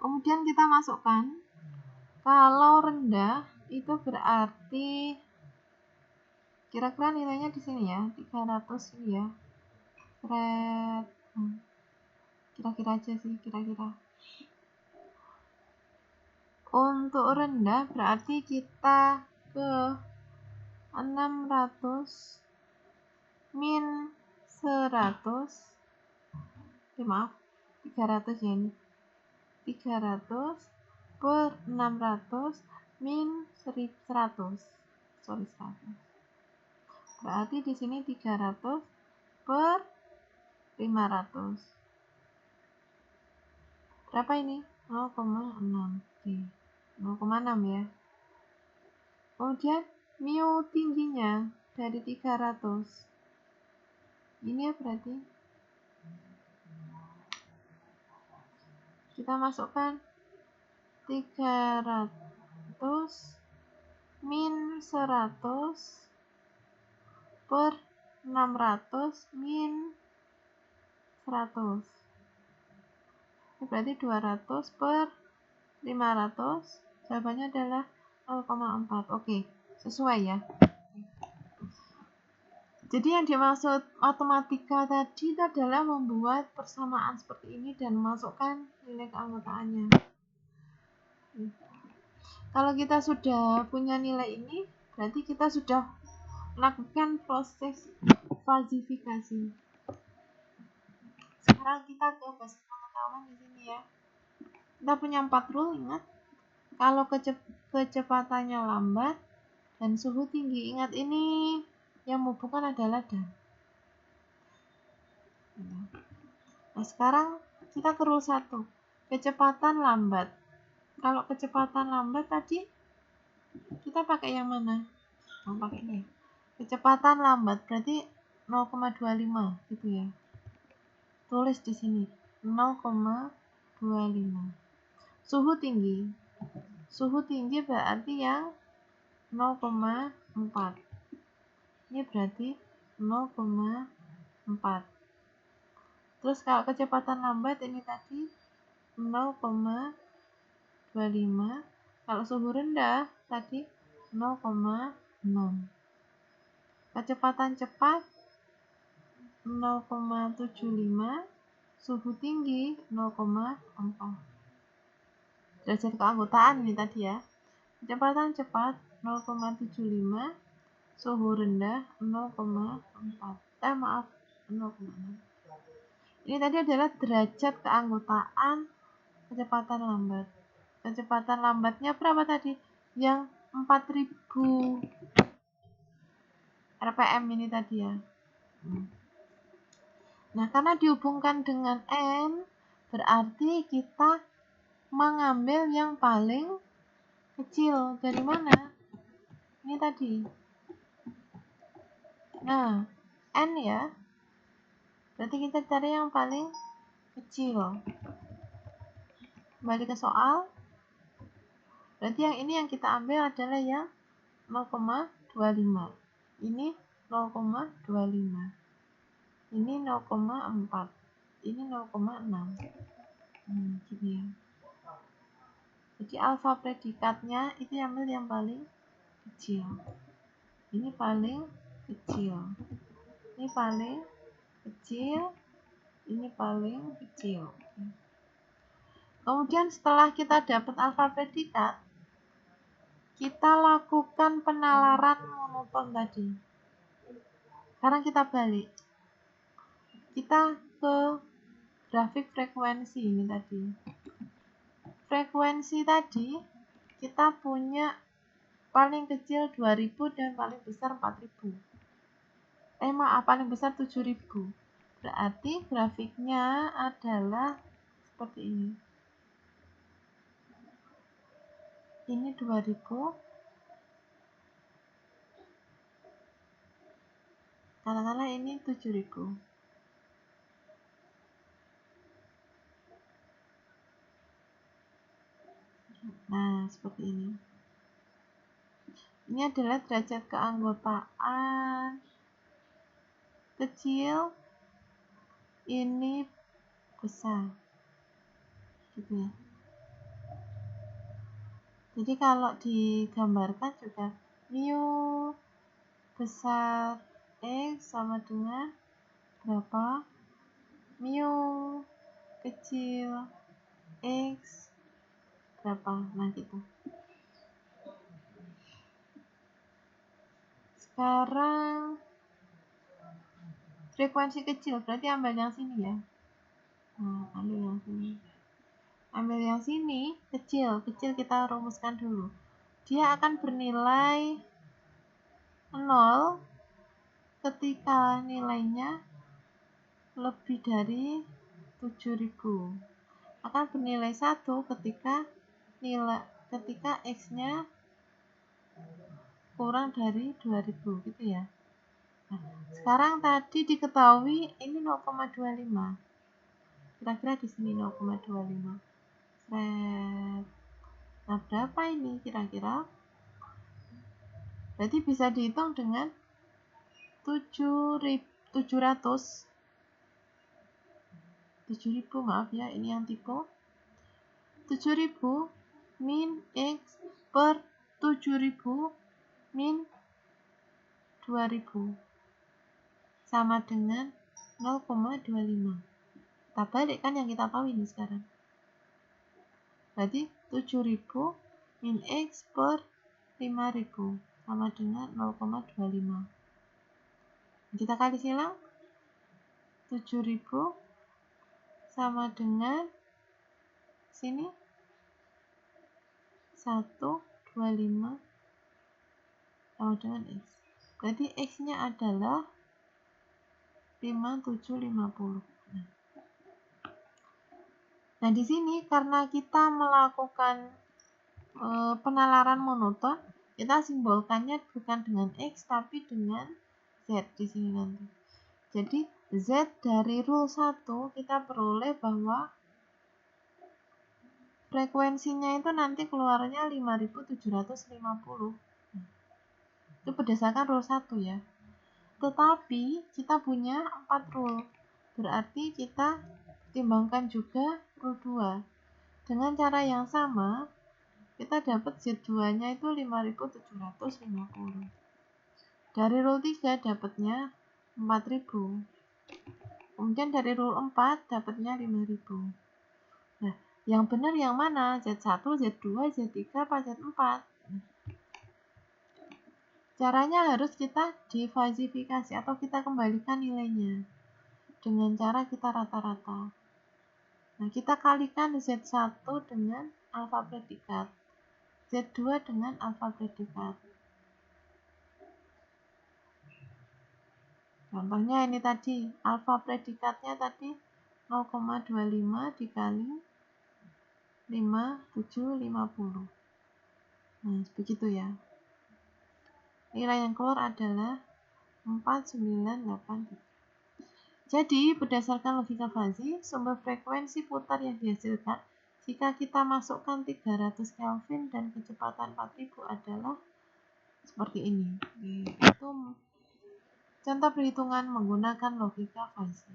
Kemudian kita masukkan, kalau rendah itu berarti kira-kira nilainya di sini ya, 300 ini ya. Kira-kira aja sih, kira-kira. Untuk rendah berarti kita ke 600 min 100. Maaf, 300 ya ini. 300 per 600 min 100. Sorry, 100. Berarti di sini 300 per 500. Berapa ini? 0,6. Oke. 0,6 ya. Kemudian mu tingginya dari 300. Ini ya berarti. Kita masukkan 300 min 100 per 600 min 100. Ini berarti 200 per 500. Jawabannya adalah 0,4. Oke, sesuai ya. Jadi yang dimaksud matematika tadi itu adalah membuat persamaan seperti ini dan memasukkan nilai keanggotaannya. Kalau kita sudah punya nilai ini, berarti kita sudah melakukan proses falsifikasi. Sekarang kita ke basis pengetahuan di sini ya. Kita punya 4 rule, ingat. Kalau kecepatannya lambat dan suhu tinggi, ingat ini yang menghubungkan adalah dan. Nah, sekarang kita ke rule 1. Kecepatan lambat. Kalau kecepatan lambat tadi kita pakai yang mana? Pakai ini. Kecepatan lambat berarti 0,25 gitu ya. Tulis di sini 0,25. Suhu tinggi. Suhu tinggi berarti yang 0,4. Ini berarti 0,4. Terus kalau kecepatan lambat ini tadi 0,25. Kalau suhu rendah tadi 0,6. Kecepatan cepat 0,75. Suhu tinggi 0,4. Derajat keanggotaan ini tadi ya. Kecepatan cepat 0,75. Suhu rendah 0,4. 0,6. Ini tadi adalah derajat keanggotaan kecepatan lambat. Kecepatan lambatnya berapa tadi? Yang 4000 rpm ini tadi ya. Nah, karena dihubungkan dengan n, berarti kita mengambil yang paling kecil. Dari mana? Ini tadi. Nah, n ya. Berarti kita cari yang paling kecil. Kembali ke soal. Berarti yang ini yang kita ambil adalah yang 0,25. Ini 0,25. Ini 0,4. Ini 0,6. Gini ya. Jadi alfa predikatnya itu ambil yang paling kecil. Ini paling kecil. Ini paling kecil. Ini paling kecil. Kemudian setelah kita dapat alfa predikat, kita lakukan penalaran monoton tadi. Sekarang kita balik. Kita ke grafik frekuensi ini tadi. Frekuensi tadi kita punya paling kecil 2000 dan paling besar 4000. Paling besar 7000. Berarti grafiknya adalah seperti ini. Ini 2000. Katakanlah ini 7000. Nah, seperti ini. Ini adalah derajat keanggotaan kecil, ini besar. Gitu ya. Jadi kalau digambarkan juga mu besar X sama dengan berapa? Mu kecil X berapa? Nah gitu. Sekarang frekuensi kecil berarti ambil yang sini ya. Nah, ambil yang sini. Ambil yang sini kecil kita rumuskan dulu. Dia akan bernilai 0 ketika nilainya lebih dari 7000. Akan bernilai 1 ketika X-nya kurang dari 2000 gitu ya. Nah, sekarang tadi diketahui ini 0,25. Kira-kira di sini 0,25. Nah, berapa ini kira-kira? Berarti bisa dihitung dengan 700. 7000, maaf ya, ini yang tipe. 7000 min X per 7000 min 2000 sama dengan 0,25. Kita balik kan yang kita tahu ini sekarang. Berarti 7000 min X per 5000 sama dengan 0,25. Kita kali silang. 7000 sama dengan sini 125 sama dengan X. Berarti X-nya adalah 5750. Nah, di sini karena kita melakukan penalaran monoton, kita simbolkannya bukan dengan X tapi dengan Z di sini nanti. Jadi Z dari rule 1 kita peroleh bahwa frekuensinya itu nanti keluarnya 5750. Itu berdasarkan rule 1 ya. Tetapi kita punya 4 rule. Berarti kita timbangkan juga rule 2. Dengan cara yang sama, kita dapat Z2-nya itu 5750. Dari rule 3 dapatnya 4000. Kemudian dari rule 4 dapatnya 5000. Nah, yang benar yang mana? Z1, Z2, Z3, apa Z4? Caranya harus kita divisifikasi atau kita kembalikan nilainya dengan cara kita rata-rata. Nah, kita kalikan Z1 dengan alfa predikat, Z2 dengan alfa predikat. Contohnya ini tadi, alfa predikatnya tadi 0,25 dikali 5750. Nah, begitu ya. Nilai yang keluar adalah 4983. Jadi, berdasarkan logika fuzzy, sumber frekuensi putar yang dihasilkan jika kita masukkan 300 Kelvin dan kecepatan 4000 adalah seperti ini. Itu contoh perhitungan menggunakan logika fuzzy.